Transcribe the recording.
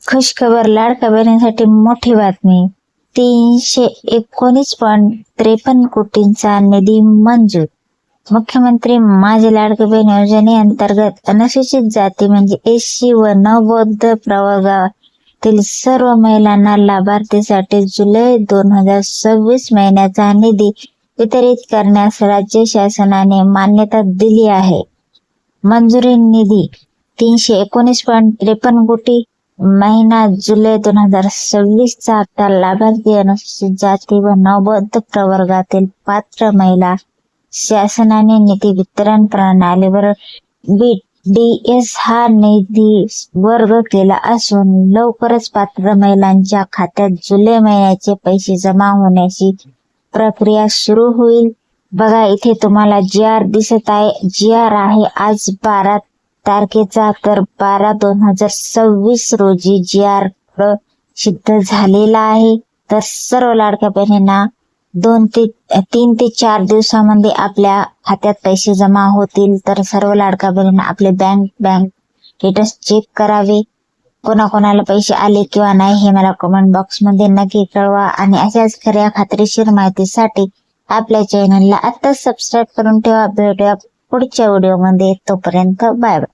खुशखबर, लाडक्या बहिणींसाठी मोठी बातमी. 319.53 कोटींचा निधी मंजूर. मुख्यमंत्री माझी लाडकी बहीण योजनेअंतर्गत अनुसूचित जाती म्हणजे एससी व नवबौद्ध प्रवर्गातील सर्व महिलांना लाभार्थीसाठी जुलै 2026 महिन्याचा निधी वितरित करण्यास राज्य शासनाने मान्यता दिली आहे. मंजुरी निधी 319.53 कोटी. महिना जुलै 2026 चा हप्ता लाभार्थी अनुसूचित जाती व नवबौद्ध प्रवर्गातील पात्र महिला शासनाने निधी वितरण प्रणालीवर BDS हा निधी वर्ग केला असून लवकरच पात्र महिलांच्या खात्यात जुलै महिन्याचे पैसे जमा होण्याची प्रक्रिया सुरू होईल. बघा इथे तुम्हाला GR दिसत आहे. GR आहे आज 12 तारखेचा, तर 12/2026 रोजी GR सिद्ध झालेला आहे. तर सर्व लाडक्या बहिणींना 3 ते 4 दिवसामध्ये आपल्या खात्यात पैसे जमा होतील. तर सर्व लाडक्या बहिणींना आपले बँक स्टेटस चेक करावे. कोणाकोणाला पैसे आले किंवा नाही हे मला कमेंट बॉक्स मध्ये नक्की कळवा. आणि अशाच खऱ्या खात्रीशीर माहितीसाठी आपल्या चॅनलला आता सबस्क्राईब करून ठेवा. भेटूया पुढच्या व्हिडिओमध्ये. तोपर्यंत बाय बाय.